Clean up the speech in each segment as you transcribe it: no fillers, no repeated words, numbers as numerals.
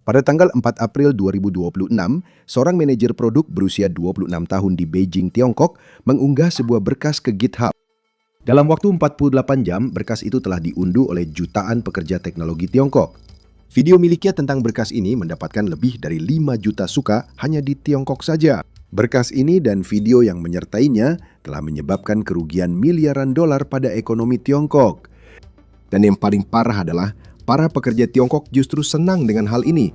Pada tanggal 4 April 2026, seorang manajer produk berusia 26 tahun di Beijing, Tiongkok, mengunggah sebuah berkas ke GitHub. Dalam waktu 48 jam, berkas itu telah diunduh oleh jutaan pekerja teknologi Tiongkok. Video miliknya tentang berkas ini mendapatkan lebih dari 5 juta suka hanya di Tiongkok saja. Berkas ini dan video yang menyertainya telah menyebabkan kerugian miliaran dolar pada ekonomi Tiongkok. Dan yang paling parah adalah para pekerja Tiongkok justru senang dengan hal ini.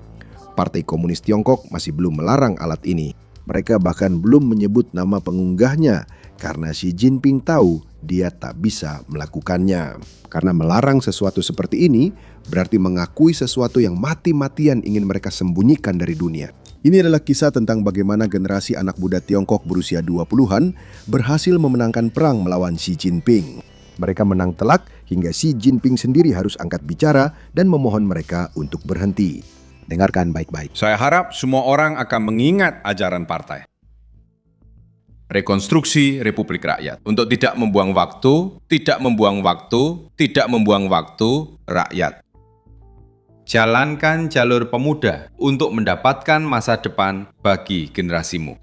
Partai Komunis Tiongkok masih belum melarang alat ini. Mereka bahkan belum menyebut nama pengunggahnya karena Xi Jinping tahu dia tak bisa melakukannya. Karena melarang sesuatu seperti ini berarti mengakui sesuatu yang mati-matian ingin mereka sembunyikan dari dunia. Ini adalah kisah tentang bagaimana generasi anak muda Tiongkok berusia 20-an berhasil memenangkan perang melawan Xi Jinping. Mereka menang telak hingga Xi Jinping sendiri harus angkat bicara dan memohon mereka untuk berhenti. Dengarkan baik-baik. Saya harap semua orang akan mengingat ajaran partai. Rekonstruksi Republik Rakyat. Untuk tidak membuang waktu, tidak membuang waktu, tidak membuang waktu rakyat. Jalankan jalur pemuda untuk mendapatkan masa depan bagi generasimu.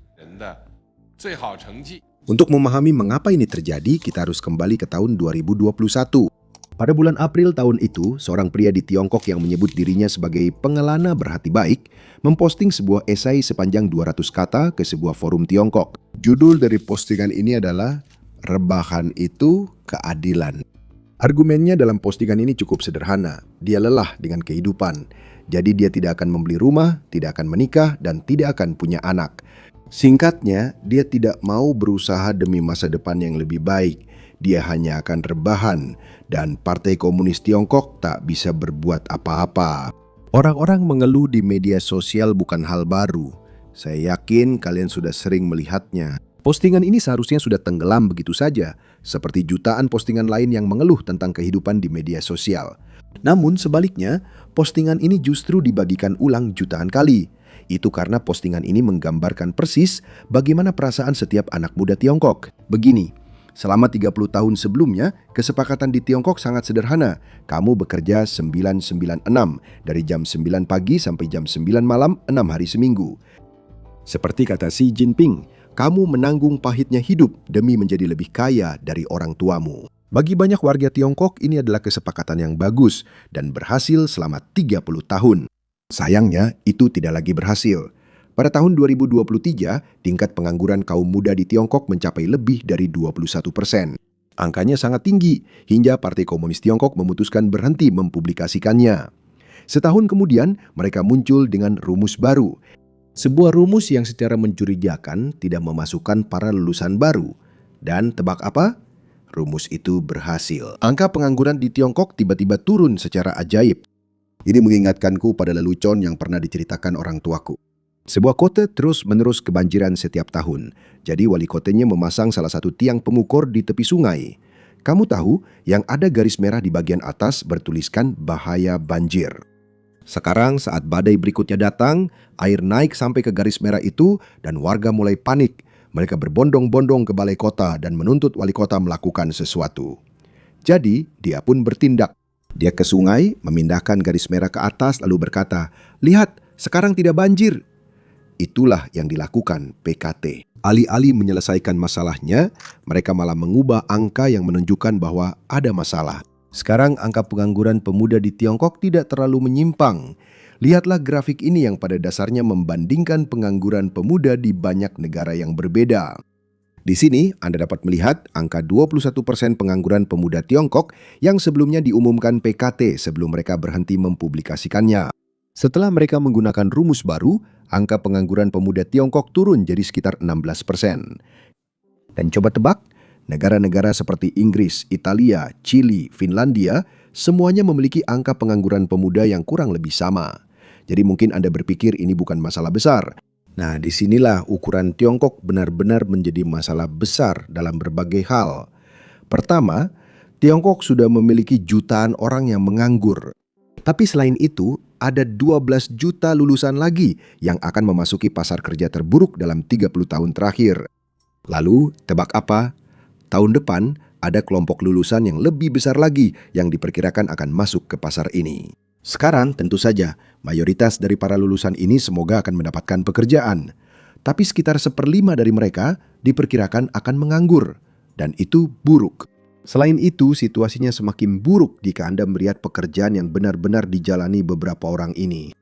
Untuk memahami mengapa ini terjadi, kita harus kembali ke tahun 2021. Pada bulan April tahun itu, seorang pria di Tiongkok yang menyebut dirinya sebagai pengelana berhati baik, memposting sebuah esai sepanjang 200 kata ke sebuah forum Tiongkok. Judul dari postingan ini adalah, "Rebahan itu keadilan." Argumennya dalam postingan ini cukup sederhana. Dia lelah dengan kehidupan. Jadi dia tidak akan membeli rumah, tidak akan menikah, dan tidak akan punya anak. Singkatnya, dia tidak mau berusaha demi masa depan yang lebih baik. Dia hanya akan rebahan, dan Partai Komunis Tiongkok tak bisa berbuat apa-apa. Orang-orang mengeluh di media sosial bukan hal baru. Saya yakin kalian sudah sering melihatnya. Postingan ini seharusnya sudah tenggelam begitu saja, seperti jutaan postingan lain yang mengeluh tentang kehidupan di media sosial. Namun sebaliknya, postingan ini justru dibagikan ulang jutaan kali. Itu karena postingan ini menggambarkan persis bagaimana perasaan setiap anak muda Tiongkok. Begini, selama 30 tahun sebelumnya, kesepakatan di Tiongkok sangat sederhana. Kamu bekerja 996, dari jam 9 pagi sampai jam 9 malam, 6 hari seminggu. Seperti kata Xi Jinping, kamu menanggung pahitnya hidup demi menjadi lebih kaya dari orang tuamu. Bagi banyak warga Tiongkok, ini adalah kesepakatan yang bagus dan berhasil selama 30 tahun. Sayangnya, itu tidak lagi berhasil. Pada tahun 2023, tingkat pengangguran kaum muda di Tiongkok mencapai lebih dari 21%. Angkanya sangat tinggi, hingga Partai Komunis Tiongkok memutuskan berhenti mempublikasikannya. Setahun kemudian, mereka muncul dengan rumus baru. Sebuah rumus yang secara mencurigakan tidak memasukkan para lulusan baru. Dan tebak apa? Rumus itu berhasil. Angka pengangguran di Tiongkok tiba-tiba turun secara ajaib. Ini mengingatkanku pada lelucon yang pernah diceritakan orang tuaku. Sebuah kota terus-menerus kebanjiran setiap tahun. Jadi wali kotanya memasang salah satu tiang pengukur di tepi sungai. Kamu tahu, yang ada garis merah di bagian atas bertuliskan bahaya banjir. Sekarang saat badai berikutnya datang, air naik sampai ke garis merah itu dan warga mulai panik. Mereka berbondong-bondong ke balai kota dan menuntut wali kota melakukan sesuatu. Jadi, dia pun bertindak. Dia ke sungai, memindahkan garis merah ke atas lalu berkata, "Lihat, sekarang tidak banjir." Itulah yang dilakukan PKT. Alih-alih menyelesaikan masalahnya, mereka malah mengubah angka yang menunjukkan bahwa ada masalah. Sekarang angka pengangguran pemuda di Tiongkok tidak terlalu menyimpang. Lihatlah grafik ini yang pada dasarnya membandingkan pengangguran pemuda di banyak negara yang berbeda. Di sini Anda dapat melihat angka 21% pengangguran pemuda Tiongkok yang sebelumnya diumumkan PKT sebelum mereka berhenti mempublikasikannya. Setelah mereka menggunakan rumus baru, angka pengangguran pemuda Tiongkok turun jadi sekitar 16%. Dan coba tebak, negara-negara seperti Inggris, Italia, Chili, Finlandia, semuanya memiliki angka pengangguran pemuda yang kurang lebih sama. Jadi mungkin Anda berpikir ini bukan masalah besar. Nah, disinilah ukuran Tiongkok benar-benar menjadi masalah besar dalam berbagai hal. Pertama, Tiongkok sudah memiliki jutaan orang yang menganggur. Tapi selain itu, ada 12 juta lulusan lagi yang akan memasuki pasar kerja terburuk dalam 30 tahun terakhir. Lalu, tebak apa? Tahun depan, ada kelompok lulusan yang lebih besar lagi yang diperkirakan akan masuk ke pasar ini. Sekarang tentu saja, mayoritas dari para lulusan ini semoga akan mendapatkan pekerjaan. Tapi sekitar 1/5 dari mereka diperkirakan akan menganggur. Dan itu buruk. Selain itu, situasinya semakin buruk jika Anda melihat pekerjaan yang benar-benar dijalani beberapa orang ini.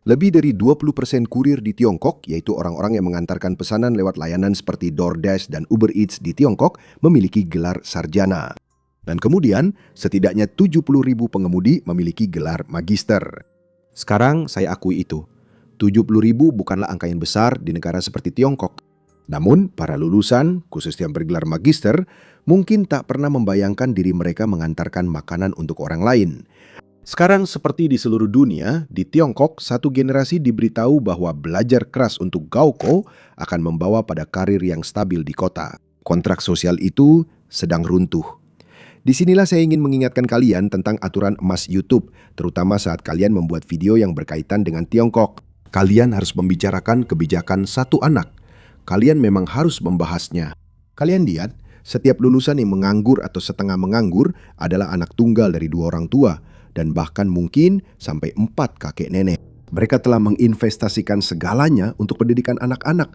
Lebih dari 20% kurir di Tiongkok, yaitu orang-orang yang mengantarkan pesanan lewat layanan seperti DoorDash dan Uber Eats di Tiongkok, memiliki gelar sarjana. Dan kemudian, setidaknya 70.000 pengemudi memiliki gelar magister. Sekarang saya akui itu. 70.000 bukanlah angka yang besar di negara seperti Tiongkok. Namun, para lulusan, khususnya yang bergelar magister, mungkin tak pernah membayangkan diri mereka mengantarkan makanan untuk orang lain. Sekarang seperti di seluruh dunia, di Tiongkok, satu generasi diberitahu bahwa belajar keras untuk gaoko akan membawa pada karir yang stabil di kota. Kontrak sosial itu sedang runtuh. Disinilah saya ingin mengingatkan kalian tentang aturan emas YouTube, terutama saat kalian membuat video yang berkaitan dengan Tiongkok. Kalian harus membicarakan kebijakan satu anak. Kalian memang harus membahasnya. Kalian lihat, setiap lulusan yang menganggur atau setengah menganggur adalah anak tunggal dari 2 orang tua, dan bahkan mungkin sampai 4 kakek nenek. Mereka telah menginvestasikan segalanya untuk pendidikan anak-anak.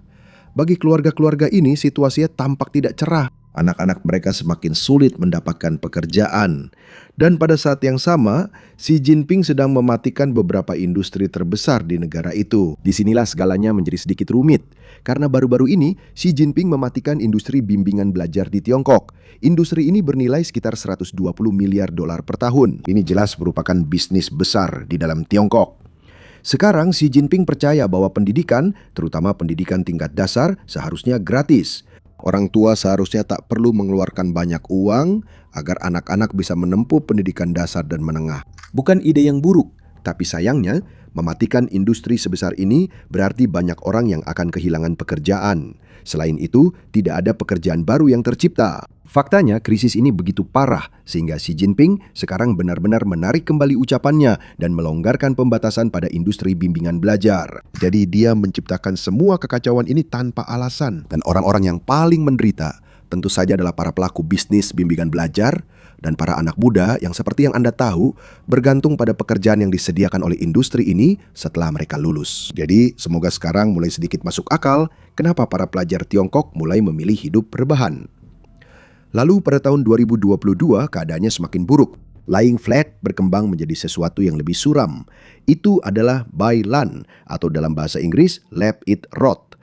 Bagi keluarga-keluarga ini, situasinya tampak tidak cerah. Anak-anak mereka semakin sulit mendapatkan pekerjaan. Dan pada saat yang sama, Xi Jinping sedang mematikan beberapa industri terbesar di negara itu. Disinilah segalanya menjadi sedikit rumit. Karena baru-baru ini, Xi Jinping mematikan industri bimbingan belajar di Tiongkok. Industri ini bernilai sekitar 120 miliar dolar per tahun. Ini jelas merupakan bisnis besar di dalam Tiongkok. Sekarang Xi Jinping percaya bahwa pendidikan, terutama pendidikan tingkat dasar, seharusnya gratis. Orang tua seharusnya tak perlu mengeluarkan banyak uang agar anak-anak bisa menempuh pendidikan dasar dan menengah. Bukan ide yang buruk, tapi sayangnya mematikan industri sebesar ini berarti banyak orang yang akan kehilangan pekerjaan. Selain itu, tidak ada pekerjaan baru yang tercipta. Faktanya, krisis ini begitu parah sehingga Xi Jinping sekarang benar-benar menarik kembali ucapannya dan melonggarkan pembatasan pada industri bimbingan belajar. Jadi dia menciptakan semua kekacauan ini tanpa alasan. Dan orang-orang yang paling menderita tentu saja adalah para pelaku bisnis bimbingan belajar dan para anak muda yang seperti yang Anda tahu bergantung pada pekerjaan yang disediakan oleh industri ini setelah mereka lulus. Jadi semoga sekarang mulai sedikit masuk akal kenapa para pelajar Tiongkok mulai memilih hidup rebahan. Lalu pada tahun 2022 keadaannya semakin buruk. Lying flat berkembang menjadi sesuatu yang lebih suram. Itu adalah bailan atau dalam bahasa Inggris let it rot.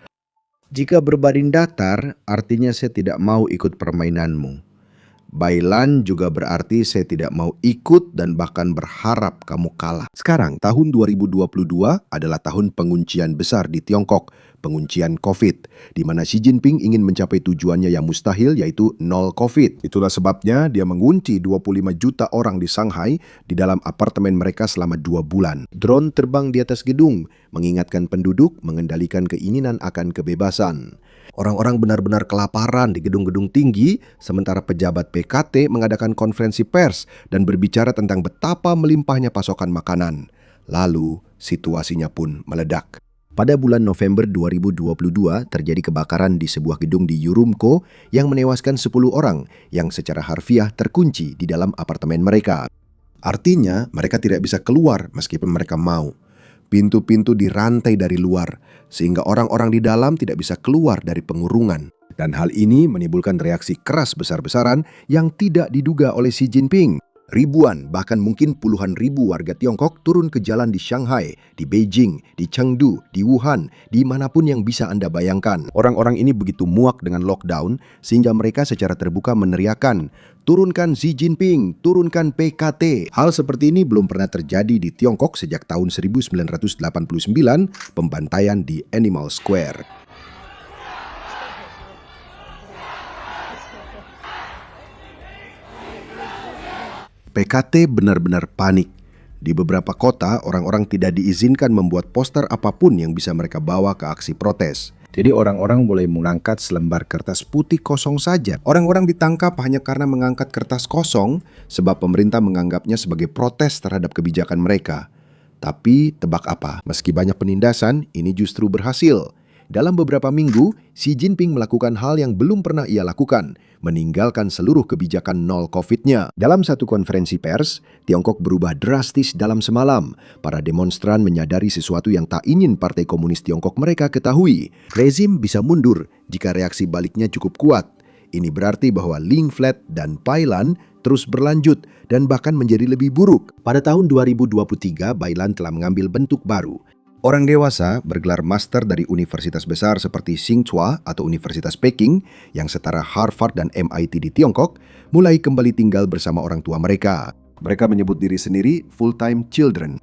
Jika berbaring datar artinya saya tidak mau ikut permainanmu. Bailan juga berarti saya tidak mau ikut dan bahkan berharap kamu kalah. Sekarang tahun 2022 adalah tahun penguncian besar di Tiongkok, penguncian COVID, di mana Xi Jinping ingin mencapai tujuannya yang mustahil yaitu nol COVID. Itulah sebabnya dia mengunci 25 juta orang di Shanghai di dalam apartemen mereka selama 2 bulan. Drone terbang di atas gedung, mengingatkan penduduk mengendalikan keinginan akan kebebasan. Orang-orang benar-benar kelaparan di gedung-gedung tinggi, sementara pejabat PKT mengadakan konferensi pers dan berbicara tentang betapa melimpahnya pasokan makanan. Lalu, situasinya pun meledak. Pada bulan November 2022, terjadi kebakaran di sebuah gedung di Urumqi yang menewaskan 10 orang yang secara harfiah terkunci di dalam apartemen mereka. Artinya, mereka tidak bisa keluar meskipun mereka mau. Pintu-pintu dirantai dari luar, sehingga orang-orang di dalam tidak bisa keluar dari pengurungan. Dan hal ini menimbulkan reaksi keras besar-besaran yang tidak diduga oleh Xi Jinping. Ribuan, bahkan mungkin puluhan ribu warga Tiongkok turun ke jalan di Shanghai, di Beijing, di Chengdu, di Wuhan, dimanapun yang bisa Anda bayangkan. Orang-orang ini begitu muak dengan lockdown, sehingga mereka secara terbuka meneriakan, turunkan Xi Jinping, turunkan PKT. Hal seperti ini belum pernah terjadi di Tiongkok sejak tahun 1989, pembantaian di Animal Square. PKT benar-benar panik. Di beberapa kota, orang-orang tidak diizinkan membuat poster apapun yang bisa mereka bawa ke aksi protes. Jadi orang-orang mulai mengangkat selembar kertas putih kosong saja. Orang-orang ditangkap hanya karena mengangkat kertas kosong sebab pemerintah menganggapnya sebagai protes terhadap kebijakan mereka. Tapi tebak apa? Meski banyak penindasan, ini justru berhasil. Dalam beberapa minggu, Xi Jinping melakukan hal yang belum pernah ia lakukan, meninggalkan seluruh kebijakan nol COVID-nya. Dalam satu konferensi pers, Tiongkok berubah drastis dalam semalam. Para demonstran menyadari sesuatu yang tak ingin Partai Komunis Tiongkok mereka ketahui. Rezim bisa mundur jika reaksi baliknya cukup kuat. Ini berarti bahwa Ling Flat dan Bailan terus berlanjut dan bahkan menjadi lebih buruk. Pada tahun 2023, Bailan telah mengambil bentuk baru. Orang dewasa bergelar master dari universitas besar seperti Tsinghua atau Universitas Peking yang setara Harvard dan MIT di Tiongkok mulai kembali tinggal bersama orang tua mereka. Mereka menyebut diri sendiri full-time children.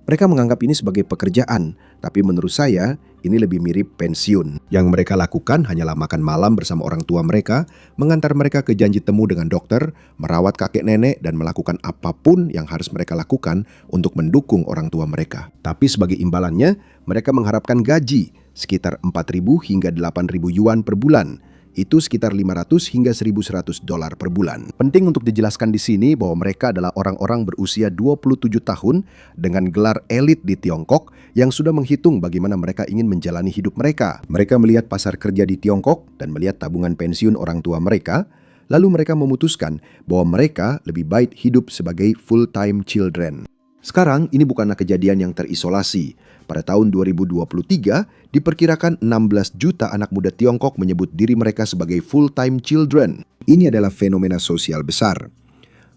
Mereka menganggap ini sebagai pekerjaan, tapi menurut saya ini lebih mirip pensiun. Yang mereka lakukan hanyalah makan malam bersama orang tua mereka, mengantar mereka ke janji temu dengan dokter, merawat kakek nenek, dan melakukan apapun yang harus mereka lakukan untuk mendukung orang tua mereka. Tapi sebagai imbalannya, mereka mengharapkan gaji sekitar 4.000 hingga 8.000 yuan per bulan. Itu sekitar 500 hingga 1.100 dolar per bulan. Penting untuk dijelaskan di sini bahwa mereka adalah orang-orang berusia 27 tahun dengan gelar elit di Tiongkok yang sudah menghitung bagaimana mereka ingin menjalani hidup mereka. Mereka melihat pasar kerja di Tiongkok dan melihat tabungan pensiun orang tua mereka, lalu mereka memutuskan bahwa mereka lebih baik hidup sebagai full-time children. Sekarang ini bukanlah kejadian yang terisolasi. Pada tahun 2023, diperkirakan 16 juta anak muda Tiongkok menyebut diri mereka sebagai full-time children. Ini adalah fenomena sosial besar.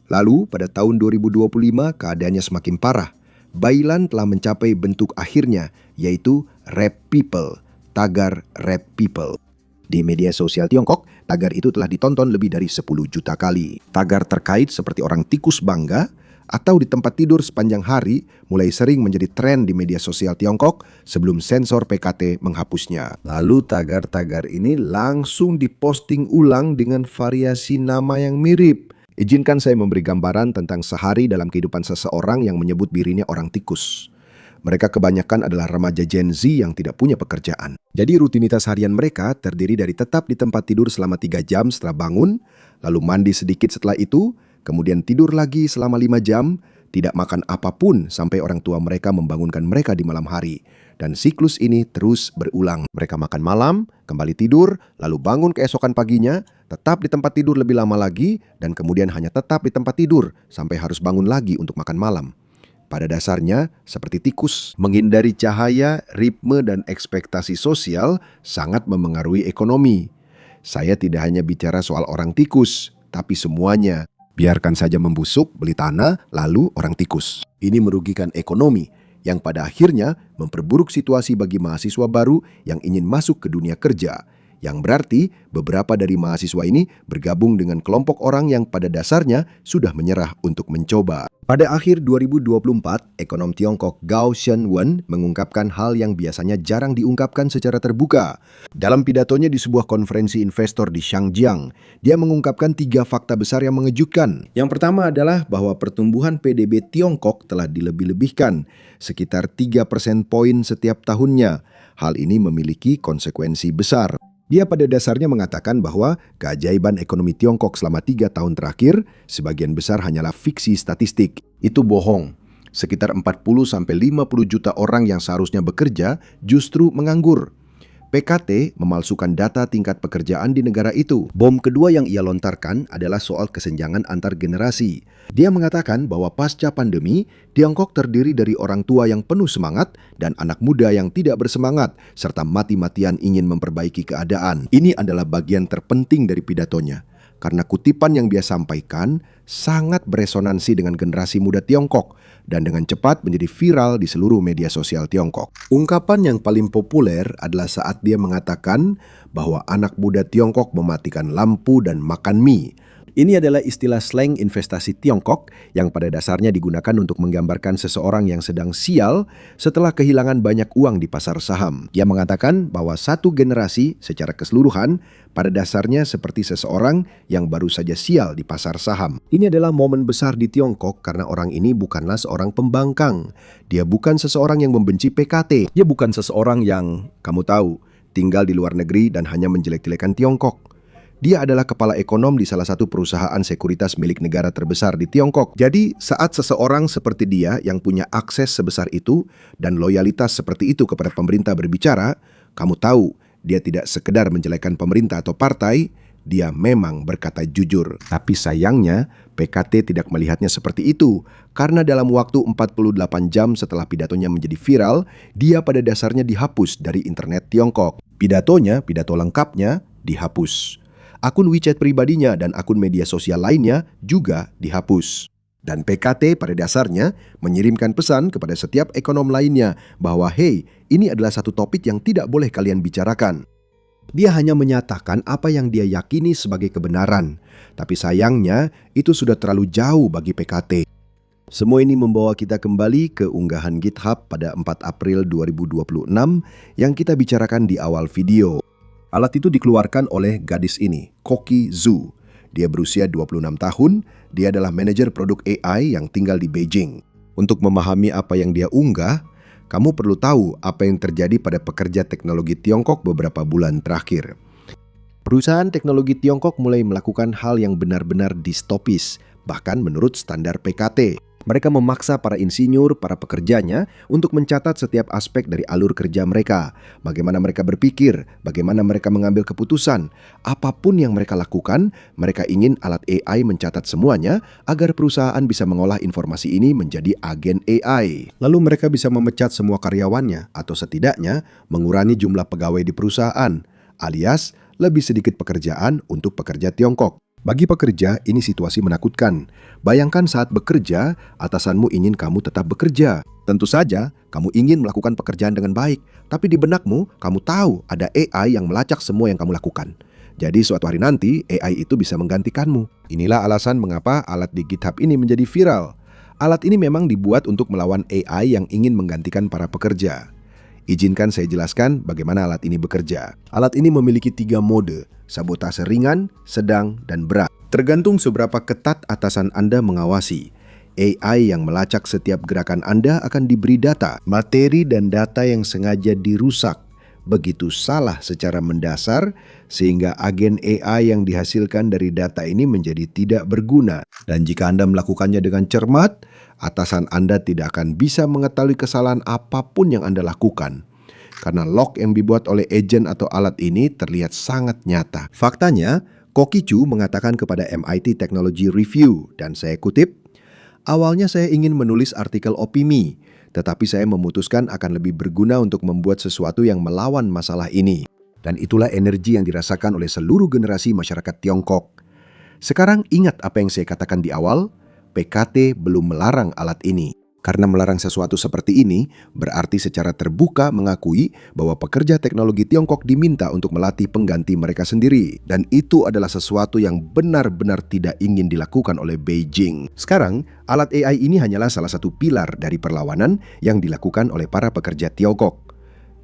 Lalu, pada tahun 2025, keadaannya semakin parah. Bailan telah mencapai bentuk akhirnya, yaitu Rap People, tagar Rap People. Di media sosial Tiongkok, tagar itu telah ditonton lebih dari 10 juta kali. Tagar terkait seperti orang tikus bangga, atau di tempat tidur sepanjang hari mulai sering menjadi tren di media sosial Tiongkok sebelum sensor PKT menghapusnya. Lalu tagar-tagar ini langsung diposting ulang dengan variasi nama yang mirip. Izinkan saya memberi gambaran tentang sehari dalam kehidupan seseorang yang menyebut dirinya orang tikus. Mereka kebanyakan adalah remaja Gen Z yang tidak punya pekerjaan. Jadi rutinitas harian mereka terdiri dari tetap di tempat tidur selama 3 jam setelah bangun, lalu mandi sedikit setelah itu, kemudian tidur lagi selama 5 jam, tidak makan apapun sampai orang tua mereka membangunkan mereka di malam hari. Dan siklus ini terus berulang. Mereka makan malam, kembali tidur, lalu bangun keesokan paginya, tetap di tempat tidur lebih lama lagi, dan kemudian hanya tetap di tempat tidur sampai harus bangun lagi untuk makan malam. Pada dasarnya, seperti tikus, menghindari cahaya, ritme, dan ekspektasi sosial sangat memengaruhi ekonomi. Saya tidak hanya bicara soal orang tikus, tapi semuanya. Biarkan saja membusuk, beli tanah, lalu orang tikus. Ini merugikan ekonomi, yang pada akhirnya memperburuk situasi bagi mahasiswa baru yang ingin masuk ke dunia kerja. Yang berarti beberapa dari mahasiswa ini bergabung dengan kelompok orang yang pada dasarnya sudah menyerah untuk mencoba. Pada akhir 2024, ekonom Tiongkok Gao Shenwen mengungkapkan hal yang biasanya jarang diungkapkan secara terbuka. Dalam pidatonya di sebuah konferensi investor di Shangjiang, dia mengungkapkan 3 fakta besar yang mengejutkan. Yang pertama adalah bahwa pertumbuhan PDB Tiongkok telah dilebih-lebihkan, sekitar 3% poin setiap tahunnya. Hal ini memiliki konsekuensi besar. Dia pada dasarnya mengatakan bahwa keajaiban ekonomi Tiongkok selama 3 tahun terakhir sebagian besar hanyalah fiksi statistik. Itu bohong. Sekitar 40-50 juta orang yang seharusnya bekerja justru menganggur. PKT memalsukan data tingkat pekerjaan di negara itu. Bom kedua yang ia lontarkan adalah soal kesenjangan antar generasi. Dia mengatakan bahwa pasca pandemi, Tiongkok terdiri dari orang tua yang penuh semangat dan anak muda yang tidak bersemangat, serta mati-matian ingin memperbaiki keadaan. Ini adalah bagian terpenting dari pidatonya, karena kutipan yang dia sampaikan sangat beresonansi dengan generasi muda Tiongkok dan dengan cepat menjadi viral di seluruh media sosial Tiongkok. Ungkapan yang paling populer adalah saat dia mengatakan bahwa anak muda Tiongkok mematikan lampu dan makan mie. Ini adalah istilah slang investasi Tiongkok yang pada dasarnya digunakan untuk menggambarkan seseorang yang sedang sial setelah kehilangan banyak uang di pasar saham. Ia mengatakan bahwa satu generasi secara keseluruhan pada dasarnya seperti seseorang yang baru saja sial di pasar saham. Ini adalah momen besar di Tiongkok karena orang ini bukanlah seorang pembangkang. Dia bukan seseorang yang membenci PKT. Dia bukan seseorang yang, kamu tahu, tinggal di luar negeri dan hanya menjelek-jelekan Tiongkok. Dia adalah kepala ekonom di salah satu perusahaan sekuritas milik negara terbesar di Tiongkok. Jadi saat seseorang seperti dia yang punya akses sebesar itu dan loyalitas seperti itu kepada pemerintah berbicara, kamu tahu dia tidak sekedar menjelekkan pemerintah atau partai, dia memang berkata jujur. Tapi sayangnya, PKT tidak melihatnya seperti itu. Karena dalam waktu 48 jam setelah pidatonya menjadi viral, dia pada dasarnya dihapus dari internet Tiongkok. Pidatonya, pidato lengkapnya, dihapus. Akun WeChat pribadinya dan akun media sosial lainnya juga dihapus. Dan PKT pada dasarnya mengirimkan pesan kepada setiap ekonom lainnya bahwa hey, ini adalah satu topik yang tidak boleh kalian bicarakan. Dia hanya menyatakan apa yang dia yakini sebagai kebenaran. Tapi sayangnya itu sudah terlalu jauh bagi PKT. Semua ini membawa kita kembali ke unggahan GitHub pada 4 April 2026 yang kita bicarakan di awal video. Alat itu dikeluarkan oleh gadis ini, Koki Zhu. Dia berusia 26 tahun, dia adalah manajer produk AI yang tinggal di Beijing. Untuk memahami apa yang dia unggah, kamu perlu tahu apa yang terjadi pada pekerja teknologi Tiongkok beberapa bulan terakhir. Perusahaan teknologi Tiongkok mulai melakukan hal yang benar-benar distopis, bahkan menurut standar PKT. Mereka memaksa para insinyur, para pekerjanya untuk mencatat setiap aspek dari alur kerja mereka. Bagaimana mereka berpikir, bagaimana mereka mengambil keputusan. Apapun yang mereka lakukan, mereka ingin alat AI mencatat semuanya agar perusahaan bisa mengolah informasi ini menjadi agen AI. Lalu mereka bisa memecat semua karyawannya atau setidaknya mengurangi jumlah pegawai di perusahaan, alias lebih sedikit pekerjaan untuk pekerja Tiongkok. Bagi pekerja, ini situasi menakutkan. Bayangkan saat bekerja, atasanmu ingin kamu tetap bekerja. Tentu saja, kamu ingin melakukan pekerjaan dengan baik, tapi di benakmu, kamu tahu ada AI yang melacak semua yang kamu lakukan. Jadi suatu hari nanti, AI itu bisa menggantikanmu. Inilah alasan mengapa alat di GitHub ini menjadi viral. Alat ini memang dibuat untuk melawan AI yang ingin menggantikan para pekerja. Izinkan saya jelaskan bagaimana alat ini bekerja. Alat ini memiliki 3 mode, sabotase ringan, sedang, dan berat. Tergantung seberapa ketat atasan Anda mengawasi. AI yang melacak setiap gerakan Anda akan diberi data, materi dan data yang sengaja dirusak. Begitu salah secara mendasar, sehingga agen AI yang dihasilkan dari data ini menjadi tidak berguna. Dan jika Anda melakukannya dengan cermat, atasan Anda tidak akan bisa mengetahui kesalahan apapun yang Anda lakukan. Karena log yang dibuat oleh agen atau alat ini terlihat sangat nyata. Faktanya, Koki Chu mengatakan kepada MIT Technology Review, dan saya kutip, "Awalnya saya ingin menulis artikel opini, tetapi saya memutuskan akan lebih berguna untuk membuat sesuatu yang melawan masalah ini." Dan itulah energi yang dirasakan oleh seluruh generasi masyarakat Tiongkok. Sekarang ingat apa yang saya katakan di awal, PKT belum melarang alat ini. Karena melarang sesuatu seperti ini, berarti secara terbuka mengakui bahwa pekerja teknologi Tiongkok diminta untuk melatih pengganti mereka sendiri. Dan itu adalah sesuatu yang benar-benar tidak ingin dilakukan oleh Beijing. Sekarang, alat AI ini hanyalah salah satu pilar dari perlawanan yang dilakukan oleh para pekerja Tiongkok.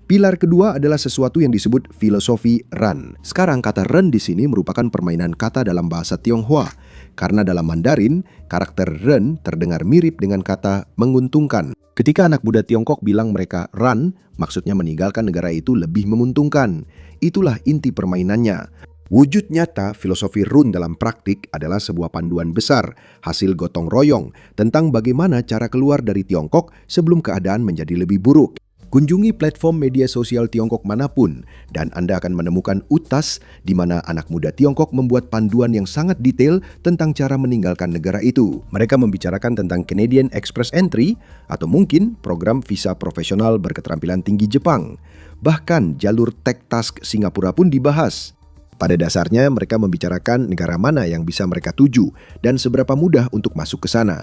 Pilar kedua adalah sesuatu yang disebut filosofi Ren. Sekarang kata Ren di sini merupakan permainan kata dalam bahasa Tionghoa. Karena dalam Mandarin, karakter Ren terdengar mirip dengan kata menguntungkan. Ketika anak muda Tiongkok bilang mereka Ren, maksudnya meninggalkan negara itu lebih menguntungkan. Itulah inti permainannya. Wujud nyata filosofi Run dalam praktik adalah sebuah panduan besar, hasil gotong royong, tentang bagaimana cara keluar dari Tiongkok sebelum keadaan menjadi lebih buruk. Kunjungi platform media sosial Tiongkok manapun, dan Anda akan menemukan utas di mana anak muda Tiongkok membuat panduan yang sangat detail tentang cara meninggalkan negara itu. Mereka membicarakan tentang Canadian Express Entry, atau mungkin program visa profesional berketerampilan tinggi Jepang. Bahkan jalur Tech Task Singapura pun dibahas. Pada dasarnya mereka membicarakan negara mana yang bisa mereka tuju dan seberapa mudah untuk masuk ke sana.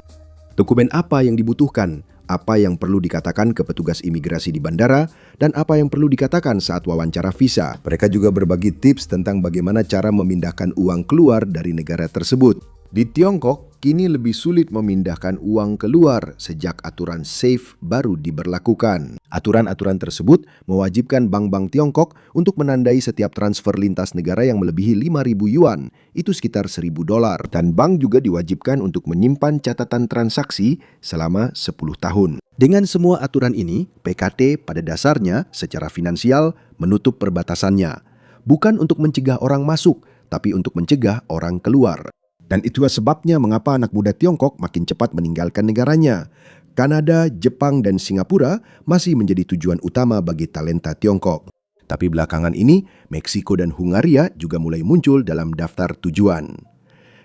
Dokumen apa yang dibutuhkan, apa yang perlu dikatakan ke petugas imigrasi di bandara, dan apa yang perlu dikatakan saat wawancara visa. Mereka juga berbagi tips tentang bagaimana cara memindahkan uang keluar dari negara tersebut. Di Tiongkok, kini lebih sulit memindahkan uang keluar sejak aturan SAFE baru diberlakukan. Aturan-aturan tersebut mewajibkan bank-bank Tiongkok untuk menandai setiap transfer lintas negara yang melebihi 5.000 yuan, itu sekitar $1.000. Dan bank juga diwajibkan untuk menyimpan catatan transaksi selama 10 tahun. Dengan semua aturan ini, PKT pada dasarnya secara finansial menutup perbatasannya. Bukan untuk mencegah orang masuk, tapi untuk mencegah orang keluar. Dan itulah sebabnya mengapa anak muda Tiongkok makin cepat meninggalkan negaranya. Kanada, Jepang, dan Singapura masih menjadi tujuan utama bagi talenta Tiongkok. Tapi belakangan ini, Meksiko dan Hungaria juga mulai muncul dalam daftar tujuan.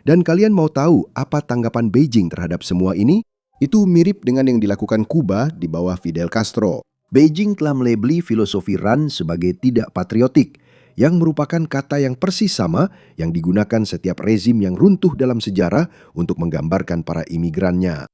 Dan kalian mau tahu apa tanggapan Beijing terhadap semua ini? Itu mirip dengan yang dilakukan Kuba di bawah Fidel Castro. Beijing telah melabeli filosofi RAN sebagai tidak patriotik, yang merupakan kata yang persis sama yang digunakan setiap rezim yang runtuh dalam sejarah untuk menggambarkan para imigrannya.